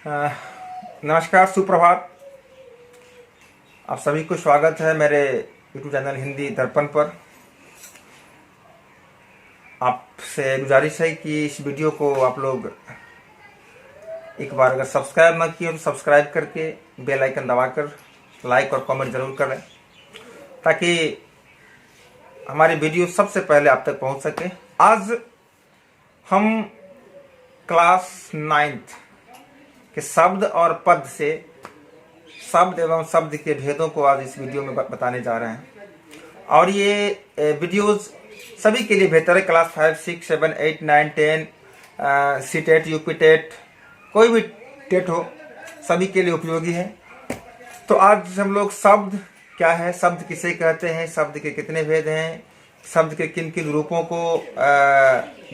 नमस्कार, सुप्रभात। आप सभी को स्वागत है मेरे यूट्यूब चैनल हिंदी दर्पण पर। आपसे गुजारिश है कि इस वीडियो को आप लोग एक बार अगर सब्सक्राइब ना किए तो सब्सक्राइब करके बेल आइकन दबाकर लाइक और कमेंट जरूर करें, ताकि हमारी वीडियो सबसे पहले आप तक पहुंच सके। आज हम क्लास 9th के शब्द और पद से शब्द एवं शब्द के भेदों को आज इस वीडियो में बताने जा रहे हैं। और ये वीडियोस सभी के लिए बेहतर है। Class 5, 6, 7, 8, 9, 10, C TET, UP TET, कोई भी टेट हो, सभी के लिए उपयोगी है। तो आज हम लोग शब्द क्या है, शब्द किसे कहते हैं, शब्द के कितने भेद हैं, शब्द के किन किन रूपों को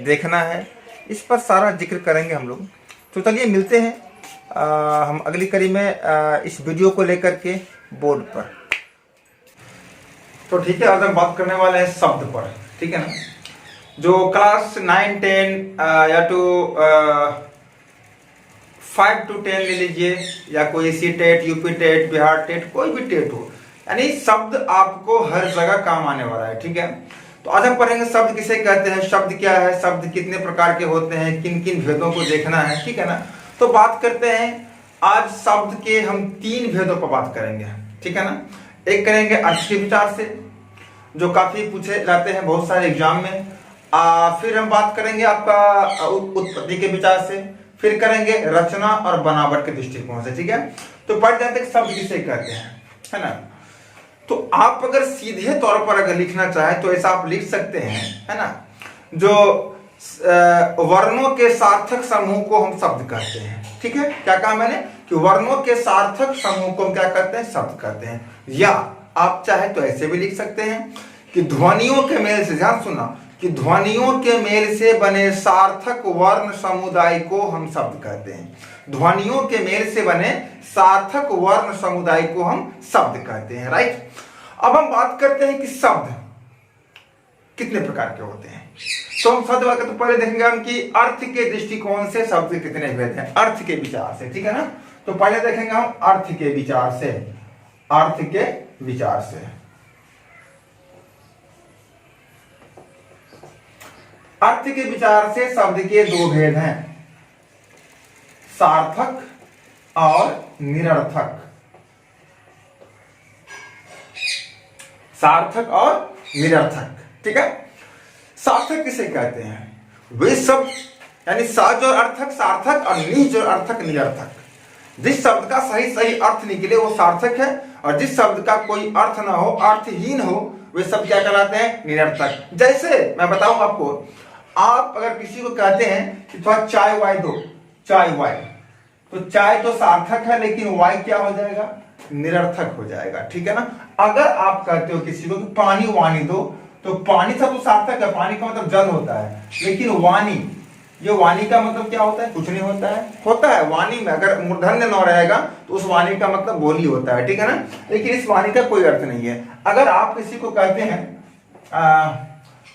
देखना है, इस पर सारा जिक्र करेंगे हम लोग। तो चलिए मिलते हैं हम अगली कड़ी में इस वीडियो को लेकर के बोर्ड पर। तो ठीक है, आज हम बात करने वाले हैं शब्द पर, ठीक है ना। जो क्लास 9, 10 या तो 5 to 10 ले लीजिए, या कोई C TET, UP TET, Bihar TET, कोई भी टेट हो, यानी शब्द आपको हर जगह काम आने वाला है, ठीक है। तो आज हम पढ़ेंगे शब्द किसे कहते हैं, शब्द क्या है, शब्द कितने प्रकार के होते हैं, किन किन भेदों को देखना है, ठीक है ना। तो बात करते हैं आज शब्द के हम 3 भेदों पर बात करेंगे, ठीक है ना। एक करेंगे अर्थ के विचार से, जो काफी पूछे जाते हैं बहुत सारे एग्जाम में। फिर हम बात करेंगे आपका उत्पत्ति के विचार से, फिर करेंगे रचना और बनावट के दृष्टिकोण से, ठीक है। तो पढ़ जाते हैं शब्द किसे कहते हैं, है ना। तो आप अगर सीधे तौर पर अगर लिखना चाहे तो ऐसा आप लिख सकते हैं, है ना। जो वर्णों के सार्थक समूह को हम शब्द कहते हैं, ठीक है। क्या कहा मैंने कि वर्णों के सार्थक समूह को हम क्या कहते हैं, शब्द कहते हैं। या आप चाहे तो ऐसे भी लिख सकते हैं कि ध्वनियों के मेल से, ध्यान सुना, कि ध्वनियों के मेल से बने सार्थक वर्ण समुदाय को हम शब्द कहते हैं। ध्वनियों के मेल से बने सार्थक वर्ण समुदाय को हम शब्द कहते हैं, राइट। अब हम बात करते हैं कि शब्द कितने प्रकार के होते हैं। तो हम शब्द वाक्य तो पहले देखेंगे हम कि अर्थ के दृष्टिकोण से शब्द कितने भेद हैं, अर्थ के विचार से, ठीक है ना। तो पहले देखेंगे हम अर्थ के विचार से, अर्थ के विचार से। अर्थ के विचार से शब्द के 2 भेद हैं, सार्थक और निरर्थक। सार्थक और निरर्थक, ठीक है। सार्थक किसे कहते हैं, वे शब्द यानी सा जो अर्थक सार्थक और नि जो अर्थक निरर्थक। जिस शब्द का सही सही अर्थ निकले वो सार्थक है, और जिस शब्द का कोई अर्थ ना हो, अर्थहीन हो, वे शब्द क्या कहलाते हैं, निरर्थक। जैसे मैं बताऊं आपको, आप अगर किसी को कहते हैं कि थोड़ा चाय वाय दो, चाय वाय, तो चाय तो सार्थक है, लेकिन वाय क्या हो जाएगा, निरर्थक हो जाएगा, ठीक है ना। अगर आप कहते हो किसी को कि पानी वानी दो, तो पानी सब तो सार्थक है, पानी का मतलब जल होता है, लेकिन वाणी, ये वाणी का मतलब क्या होता है, कुछ नहीं होता है। वाणी में अगर मूर्धन्य न रहेगा तो उस वाणी का मतलब बोली होता है, ठीक है ना। लेकिन इस वाणी का कोई अर्थ नहीं है। अगर आप किसी को कहते हैं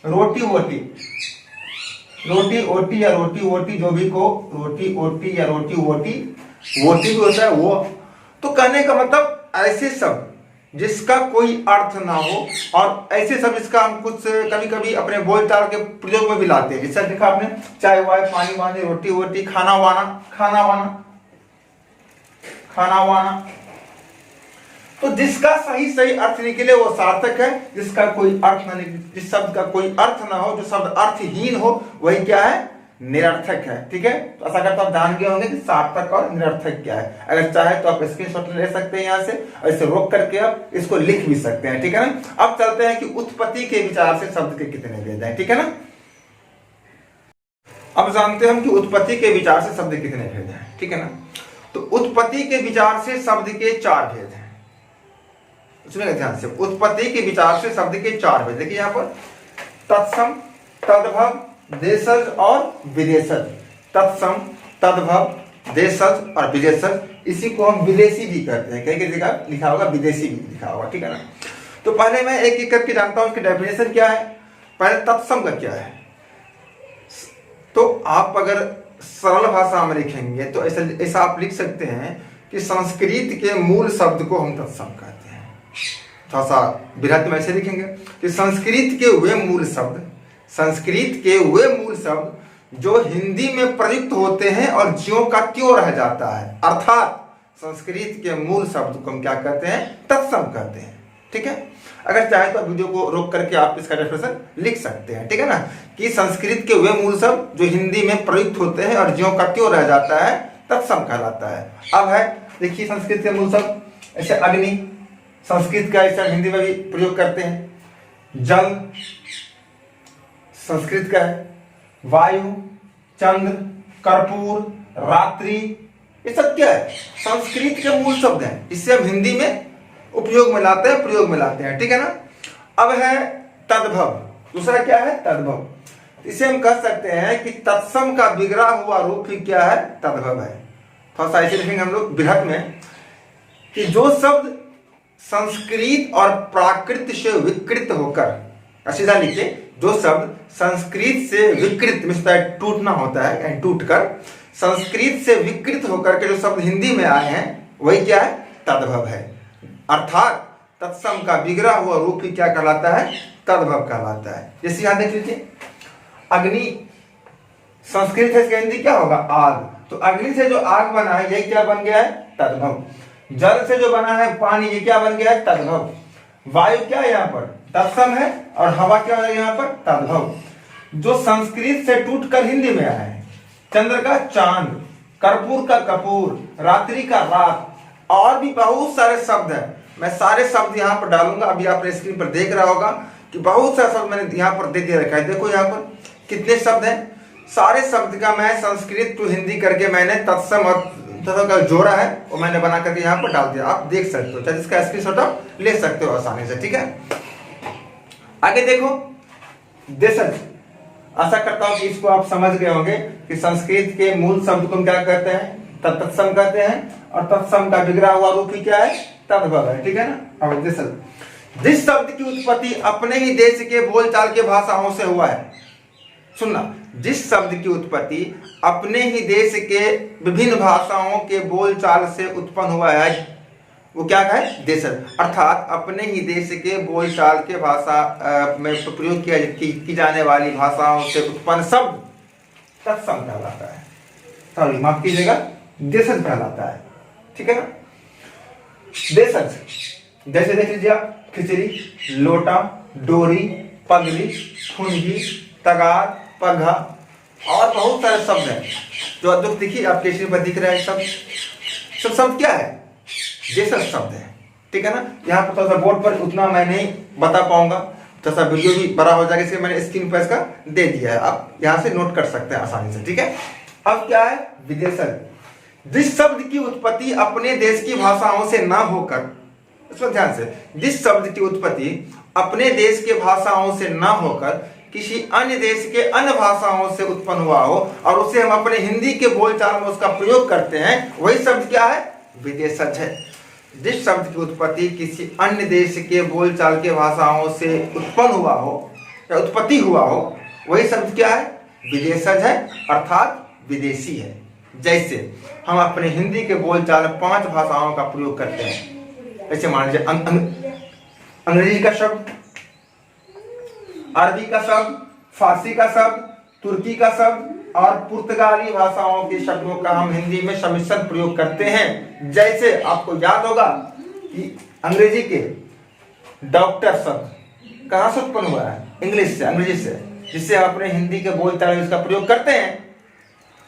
रोटी वोटी, रोटी ओटी या रोटी वोटी, जो भी को रोटी ओटी या रोटी वोटी, वोटी भी होता है वो, तो कहने का मतलब ऐसे शब्द जिसका कोई अर्थ ना हो, और ऐसे सब इसका हम कुछ कभी कभी अपने बोलचाल के प्रयोग में भी लाते हैं। जैसे देखा आपने, चाय वाय, पानी वानी, रोटी वोटी, खाना वाना, खाना वाना, खाना वाना। तो जिसका सही सही अर्थ निकले वो सार्थक है, जिसका कोई अर्थ ना निकले, जिस शब्द का कोई अर्थ ना हो, जो शब्द अर्थहीन हो, वही क्या है, निरर्थक है, ठीक है। तो ऐसा करते आप जान गए होंगे कि सार्थक और निरर्थक क्या है। अगर चाहे तो आप स्क्रीनशॉट ले सकते हैं यहाँ से, और इसे रोक करके आप इसको लिख भी सकते हैं, ठीक है ना। अब चलते हैं कि उत्पत्ति के विचार से शब्द के कितने भेद हैं, ठीक है ना। अब जानते हैं हम कि उत्पत्ति के विचार से शब्द कितने भेद हैं, ठीक है ना। तो उत्पत्ति के विचार से शब्द के 4 भेद हैं, सुनिएगा ध्यान से। उत्पत्ति के विचार से शब्द के 4 भेद, देखिए यहाँ पर तत्सम, तद्भव, देशज और विदेशज। तत्सम, तद्भव, देशज और विदेशज, इसी को हम विदेशी भी कहते हैं। कहीं कहीं लिखा होगा विदेशी भी लिखा होगा, ठीक है ना। तो पहले मैं एक एक करके जानता हूं इसकी डेफिनेशन क्या है। पहले तत्सम का क्या है, तो आप अगर सरल भाषा में लिखेंगे तो ऐसा आप लिख सकते हैं कि संस्कृत के मूल शब्द को हम तत्सम कहते हैं। थोड़ा सा बृहत में ऐसे लिखेंगे कि संस्कृत के वे मूल शब्द जो हिंदी में प्रयुक्त होते हैं और ज्यों का त्यों रह जाता है, अर्थात संस्कृत के मूल शब्द को हम क्या कहते हैं, तत्सम कहते हैं। ठीक है, अगर चाहे तो वीडियो को रोक करके आप इसका डेफिनेशन लिख सकते हैं। ठीक है ना, कि संस्कृत के वे मूल शब्द जो हिंदी में प्रयुक्त होते हैं और ज्यों का त्यों रह जाता है, तत्सम कहलाता है। अब है देखिए संस्कृत के मूल शब्द, ऐसे अग्नि संस्कृत का ऐसा हिंदी में भी प्रयोग करते हैं, जल संस्कृत का है, वायु, चंद्र, कर्पूर, रात्रि, ये सब क्या है, संस्कृत के मूल शब्द हैं। इससे हम हिंदी में उपयोग में लाते हैं, प्रयोग में लाते हैं। ठीक है ना। अब है तद्भव, दूसरा क्या है, तद्भव। इसे हम कह सकते हैं कि तत्सम का बिगड़ा हुआ रूप ही क्या है, तद्भव है। थोड़ा सा ऐसे लिखेंगे हम लोग बृहत में कि जो शब्द संस्कृत और प्राकृत से विकृत होकर, सीधा लिखिए, जो शब्द संस्कृत से विकृत में टूटना होता है, यानी टूटकर संस्कृत से विकृत होकर के जो शब्द हिंदी में आए हैं वही क्या है, तद्भव है। अर्थात तत्सम का बिगड़ा हुआ रूप ही क्या कहलाता है, तद्भव कहलाता है। जैसे यहां देख लीजिए, अग्नि संस्कृत है, इसका हिंदी क्या होगा, आग। तो अग्नि से जो आग बना है ये क्या बन गया है, तद्भव। जल से जो बना है पानी, ये क्या बन गया है, तद्भव। वायु क्या है यहाँ पर, तत्सम है, और हवा क्या है यहाँ पर, तद्भव। जो संस्कृत से टूटकर हिंदी में आया है, चंद्र का चांद, कर्पूर का कपूर, रात्रि का रात, और भी बहुत सारे शब्द हैं। मैं सारे शब्द यहाँ पर डालूंगा, अभी आपने स्क्रीन पर देख रहा होगा कि बहुत सारे शब्द मैंने यहाँ पर दे दिया रखा है। देखो यहाँ पर कितने शब्द हैं, सारे शब्द का मैं संस्कृत टू हिंदी करके मैंने तत्सम और तत्सम का जोड़ा है वो मैंने बना करके यहाँ पर डाल दिया, आप देख सकते हो, चाहे इसका स्क्रीनशॉट आप ले सकते हो आसानी से। ठीक है, आगे देखो देशज। आशा करता हूं कि इसको आप समझ गए होंगे कि संस्कृत के मूल शब्द को हम क्या कहते हैं, तत्सम कहते हैं, और तत्सम का बिगड़ा हुआ रूप ही क्या है, तद्भव है। ठीक है ना। अब देशज, जिस शब्द की उत्पत्ति अपने ही देश के बोलचाल के भाषाओं से हुआ है, सुनना, जिस शब्द की उत्पत्ति अपने ही देश के विभिन्न भाषाओं के बोलचाल से उत्पन्न हुआ है वो क्या है, देशज। अर्थात अपने ही देश के बोलचाल के भाषा में प्रयोग की जाने वाली भाषाओं से उत्पन्न शब्द तत्सम कहलाता है, सॉरी माफ कीजिएगा, देशज कहलाता है। ठीक है ना। देशज जैसे देख लीजिए आप, खिचड़ी, लोटा, डोरी, पगली, फुनगी, तगार, पघा, और बहुत सारे शब्द हैं जो अद्भुत देखिए आपके स्क्रीन पर दिख रहा है। सब शब्द क्या है, देशज शब्द है। ठीक है ना। यहाँ पर थोड़ा सा बोर्ड पर उतना मैं नहीं बता पाऊंगा, थोड़ा सा वीडियो भी बड़ा हो जाएगा, इसलिए मैंने स्क्रीन पर इसका दे दिया है, आप यहाँ से नोट कर सकते हैं आसानी से। ठीक है। अब क्या है, विदेशज। जिस शब्द की उत्पत्ति अपने देश की भाषाओं से न होकर, इसमें ध्यान से, जिस शब्द की उत्पत्ति अपने देश के भाषाओं से न होकर किसी अन्य देश के अन्य भाषाओं से उत्पन्न हुआ हो और उसे हम अपने हिंदी के बोलचाल में उसका प्रयोग करते हैं, वही शब्द क्या है, विदेशज है। जिस शब्द की उत्पत्ति किसी अन्य देश के बोलचाल के भाषाओं से उत्पन्न हुआ हो या उत्पत्ति हुआ हो, वही शब्द क्या है, विदेशज है, अर्थात विदेशी है। जैसे हम अपने हिंदी के बोलचाल में 5 भाषाओं का प्रयोग करते हैं। ऐसे मान लीजिए अंग्रेजी का शब्द, अरबी का शब्द, फारसी का शब्द, तुर्की का शब्द और पुर्तगाली भाषाओं के शब्दों का हम हिंदी में सम्मिश्रण प्रयोग करते हैं। जैसे आपको याद होगा कि अंग्रेजी के डॉक्टर शब्द कहाँ से उत्पन्न हुआ है, इंग्लिश से, अंग्रेजी से, जिससे हम अपने हिंदी के बोलचाल में इसका प्रयोग करते हैं।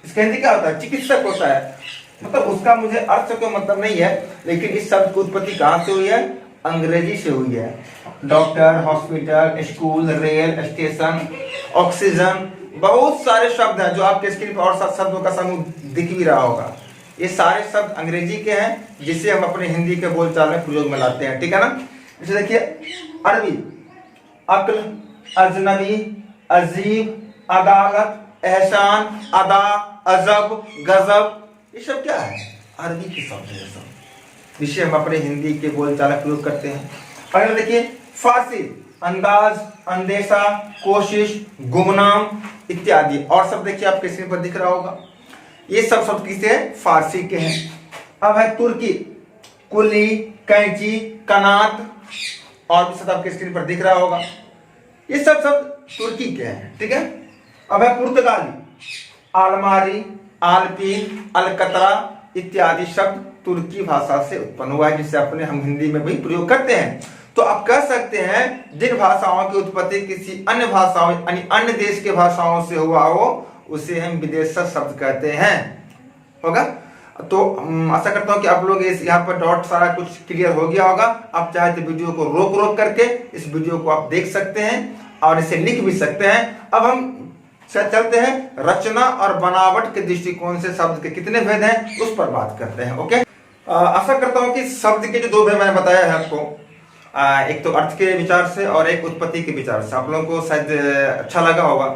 इसका हिंदी क्या होता है, चिकित्सक होता है। मतलब उसका मुझे अर्थ से कोई मतलब नहीं है, लेकिन इस शब्द की उत्पत्ति कहाँ से हुई है, अंग्रेजी से हुई है। Doctor, hospital, school, rail station, oxygen, बहुत सारे शब्द हैं जो आपके स्क्रीन पर और शब्दों का समूह दिख भी रहा होगा। ये सारे शब्द अंग्रेजी के हैं जिसे हम अपने हिंदी के बोलचाल में प्रयोग में लाते हैं। ठीक है ना। जैसे देखिए अरबी, अक्ल, अजनबी, अजीब, अदालत, एहसान, अदा, अजब, गजब, ये सब क्या है, अरबी के शब्द है सब, जिसे हम अपने हिंदी के बोलचाल में प्रयोग करते हैं। अगर देखिए फारसी, अंदाज, अंदेशा, कोशिश, गुमनाम इत्यादि और सब देखिए आपके स्क्रीन पर दिख रहा होगा। ये सब शब्द किसे है? फारसी के हैं। अब है तुर्की, कुली, कैंची, कनात, और भी शब्द आपके स्क्रीन पर दिख रहा होगा। ये सब शब्द तुर्की के हैं, ठीक है। अब है पुर्तगाली, आलमारी, आलपीन, अलकतरा इत्यादि शब्द तुर्की भाषा से उत्पन्न हुआ है, जिसे अपने हम हिंदी में भी प्रयोग करते हैं। तो आप कह सकते हैं जिन भाषाओं की उत्पत्ति किसी अन्य भाषाओं यानी अन्य देश के भाषाओं से हुआ हो उसे हम विदेशज शब्द कहते हैं। होगा? तो आशा करता हूं कि आप लोग इस यहाँ पर डॉट सारा कुछ क्लियर हो गया होगा। आप चाहे तो वीडियो को रोक करके इस वीडियो को आप देख सकते हैं और इसे लिख भी सकते हैं। अब हम चलते हैं रचना और बनावट के दृष्टिकोण से शब्द के कितने भेद हैं उस पर बात करते हैं। ओके, आशा करता हूं कि शब्द के जो दो भेद मैंने बताया है आपको, एक तो अर्थ के विचार से और एक उत्पत्ति के विचार से, आप लोगों को शायद अच्छा लगा होगा।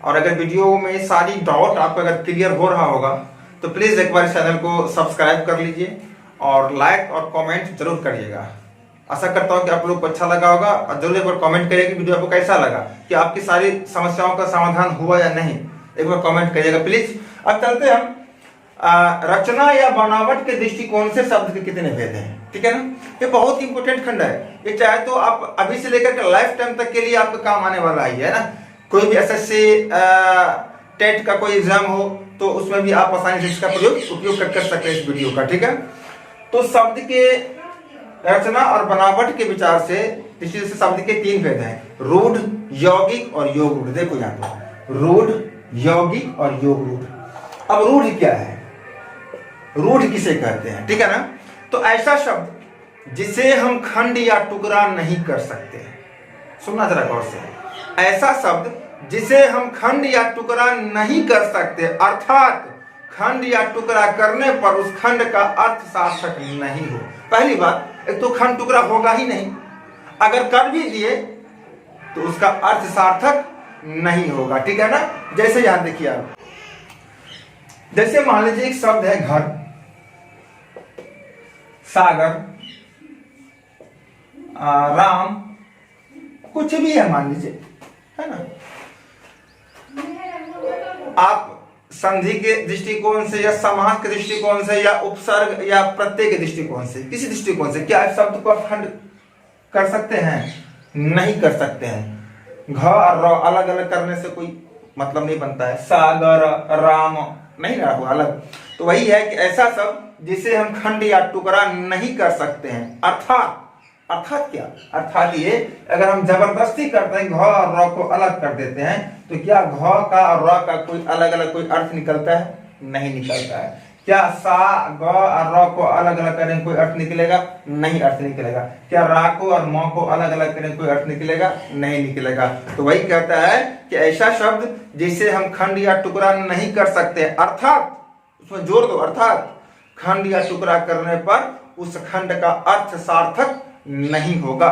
और अगर वीडियो में सारी डाउट आपको अगर क्लियर हो रहा होगा तो प्लीज एक बार चैनल को सब्सक्राइब कर लीजिए और लाइक और कमेंट जरूर करिएगा। आशा करता हूं कि आप लोग को अच्छा लगा होगा और जरूर एक बार कमेंट करिएगा कि वीडियो आपको कैसा लगा, कि आपकी सारी समस्याओं का समाधान हुआ या नहीं, एक बार कमेंट करिएगा प्लीज। अब चलते हम रचना या बनावट के दृष्टिकोण से शब्द के कितने भेद हैं, ठीक है ना। ये बहुत इंपोर्टेंट खंड है, ये चाहे तो आप अभी से लेकर के लाइफ टाइम तक के लिए आपका काम आने वाला है ना। कोई भी एसएससी टेट का कोई एग्जाम हो तो उसमें भी आप आसानी से इसका उपयोग कर सकते हैं इस वीडियो का, ठीक है। तो शब्द के रचना और बनावट के विचार से दृष्टि से शब्द के तीन भेद हैं, रूढ़, यौगिक और योग रूढ़। देखो यहाँ पर रूढ़, यौगिक और योग रूढ़। अब रूढ़ क्या है, रूढ़ किसे कहते हैं, ठीक है ना। तो ऐसा शब्द जिसे हम खंड या टुकड़ा नहीं कर सकते, सुनना जरा गौर से, ऐसा शब्द जिसे हम खंड या टुकड़ा नहीं कर सकते, अर्थात खंड या टुकड़ा करने पर उस खंड का अर्थ सार्थक नहीं हो। पहली बात, एक तो खंड टुकड़ा होगा ही नहीं, अगर कर भी दिए तो उसका अर्थ सार्थक नहीं होगा, ठीक है ना। जैसे यहां देखिए आप, जैसे मान लीजिए एक शब्द है घर, सागर, राम, कुछ भी है मान लीजिए, है ना। आप संधि के दृष्टिकोण से या समास के दृष्टिकोण से या उपसर्ग या प्रत्यय के दृष्टिकोण से, किसी दृष्टिकोण से क्या इस शब्द को आप खंड कर सकते हैं? नहीं कर सकते हैं। घ और र अलग अलग करने से कोई मतलब नहीं बनता है, सागर, राम नहीं रहा हुआ अलग। तो वही है कि ऐसा शब्द जिसे हम खंड या टुकड़ा नहीं कर सकते हैं, अर्थात क्या, अर्थात ये अगर हम जबरदस्ती करते हैं घ और र को अलग कर देते हैं तो क्या घ का और र का कोई अलग अलग कोई अर्थ निकलता है? नहीं निकलता है। क्या सा, ग और र को अलग अलग करने कोई अर्थ निकलेगा? नहीं अर्थ निकलेगा। क्या रा को और म को अलग अलग करने कोई अर्थ निकलेगा? नहीं निकलेगा। तो वही कहता है कि ऐसा शब्द जिसे हम खंड या टुकड़ा नहीं कर सकते, अर्थात उसमें जोर दो, अर्थात खंड या टुकड़ा करने पर उस खंड का अर्थ सार्थक नहीं होगा,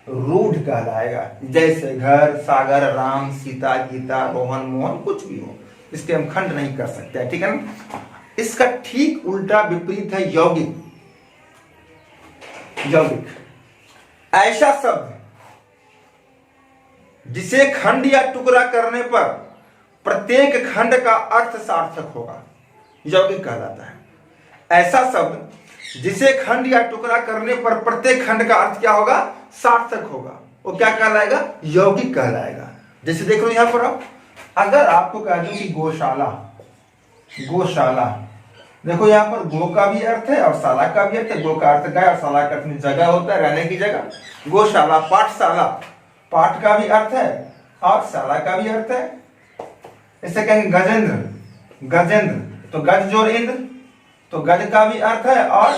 रूढ़ कहलाएगा। जैसे घर, सागर, राम, सीता, गीता, रोहन, मोहन, कुछ भी हो, इसके हम खंड नहीं कर सकते, ठीक है ना। इसका ठीक उल्टा विपरीत है यौगिक। यौगिक ऐसा शब्द जिसे खंड या टुकड़ा करने पर प्रत्येक खंड का अर्थ सार्थक होगा, यौगिक कहलाता है। ऐसा शब्द जिसे खंड या टुकड़ा करने पर प्रत्येक खंड का अर्थ क्या होगा? सार्थक होगा, वो क्या कहलाएगा? यौगिक कहलाएगा। जैसे देख लो यहां पर आप, अगर आपको कह दूं कि गौशाला, गौशाला, देखो यहां पर गो का भी अर्थ है और शाला का भी अर्थ है। गो का अर्थ गाय और शाला का अर्थ जगह होता है, रहने की जगह। गौशाला, पाठशाला, पाठ का भी अर्थ है और शाला का भी अर्थ है। इसे कहेंगे गजेंद्र, गजेंद्र, तो गज जोर इंद्र, तो गज का भी अर्थ है और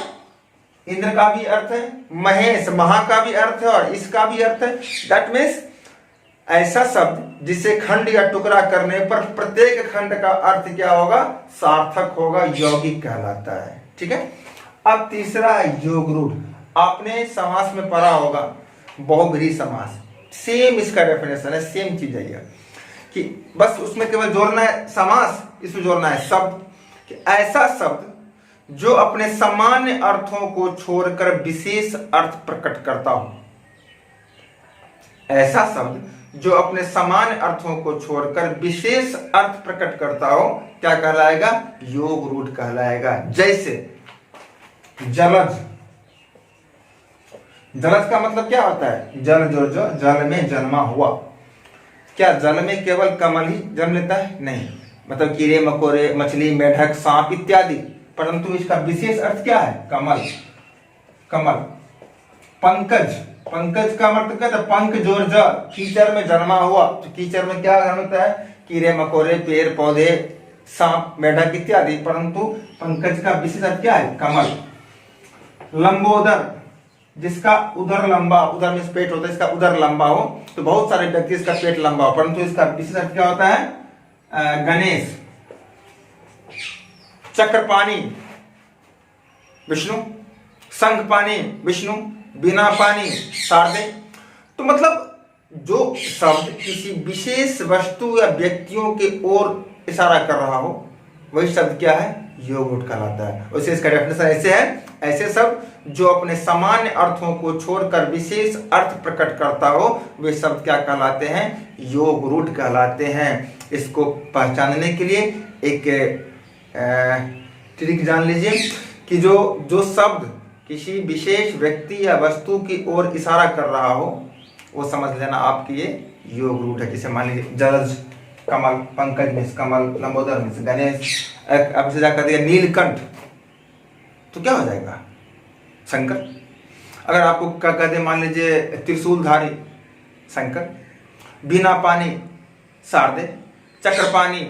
इंद्र का भी अर्थ है। महेश, महा का भी अर्थ है और इसका भी अर्थ है। दैट मीन्स ऐसा शब्द जिसे खंड या टुकड़ा करने पर प्रत्येक खंड का अर्थ क्या होगा? सार्थक होगा, यौगिक कहलाता है, ठीक है। अब तीसरा है योग रूढ़। आपने समास में पढ़ा होगा बहुब्रीहि समास, सेम इसका डेफिनेशन है, सेम चीज है कि बस उसमें केवल जोड़ना है समास, इसमें जोड़ना है शब्द, कि ऐसा शब्द जो अपने सामान्य अर्थों को छोड़कर विशेष अर्थ प्रकट करता हो। ऐसा शब्द जो अपने सामान्य अर्थों को छोड़कर विशेष अर्थ प्रकट करता हो क्या कहलाएगा? योग रूढ़ कहलाएगा। जैसे जलज, जलज का मतलब क्या होता है? जल जो जल में जन्मा हुआ। क्या जल में केवल कमल ही जन्म लेता है? नहीं, मतलब कीड़े मकोड़े, मछली, मेढक, सांप इत्यादि, परंतु इसका विशेष अर्थ क्या है? कमल, कमल। पंकज, पंकज का मतलब क्या था? पंख जोर ज, कीचड़ में जन्मा हुआ। तो कीचड़ में क्या जन्म होता है? कीड़े मकोड़े, पेड़ पौधे, सांप, मेढक इत्यादि, परंतु पंकज का विशेष अर्थ क्या है? कमल। लंबोदर, जिसका उदर लंबा, उदर में पेट होता है, इसका उदर लंबा हो, तो बहुत सारे व्यक्ति इसका पेट लंबा हो, परंतु इसका विशेष अर्थ क्या होता है? गणेश। चक्रपाणी विष्णु, शंखपाणी विष्णु, बिना पानी शारदे। तो मतलब जो शब्द किसी विशेष वस्तु या व्यक्तियों की ओर इशारा कर रहा हो वही शब्द क्या है? योग रूढ़ कहलाता है। वैसे इसका डेफिनेशन ऐसे है, ऐसे शब्द जो अपने सामान्य अर्थों को छोड़कर विशेष अर्थ प्रकट करता हो वे शब्द क्या कहलाते हैं? योग रूढ़ कहलाते हैं। इसको पहचानने के लिए एक ट्रिक जान लीजिए कि जो शब्द किसी विशेष व्यक्ति या वस्तु की ओर इशारा कर रहा हो वो समझ लेना आपकी ये योग रूढ़ है। जैसे मान लीजिए जलज कमल, पंकज मीन्स कमल, लंबोदर मीन्स गणेश, अब से जाकर दिया नीलकंठ तो क्या हो जाएगा? शंकर। अगर आपको क्या कहते मान लीजिए त्रिशूलधारी, शंकर। बिना पानी, शारदे। चक्रपाणी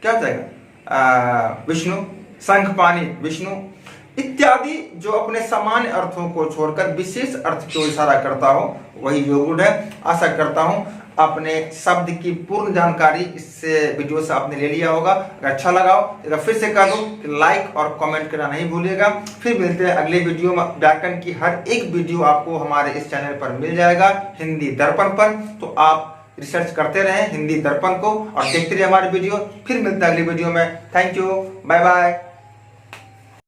क्या हो जाएगा? विष्णु। शंखपाणी विष्णु इत्यादि। जो अपने सामान्य अर्थों को छोड़कर विशेष अर्थ को इशारा करता हो वही योग रूढ़ है। आशा करता हूं आपने शब्द की पूर्ण जानकारी इससे वीडियो से आपने ले लिया होगा। अगर अच्छा लगा हो तो फिर से कह दूं कि लाइक और कमेंट करना नहीं भूलिएगा। फिर मिलते हैं अगले वीडियो में। व्याकरण की हर एक वीडियो आपको हमारे इस चैनल पर मिल जाएगा हिंदी दर्पण पर, तो आप रिसर्च करते रहें हिंदी दर्पण को और देखते रहिए हमारे वीडियो। फिर मिलते हैं अगली वीडियो में। Thank you, bye bye.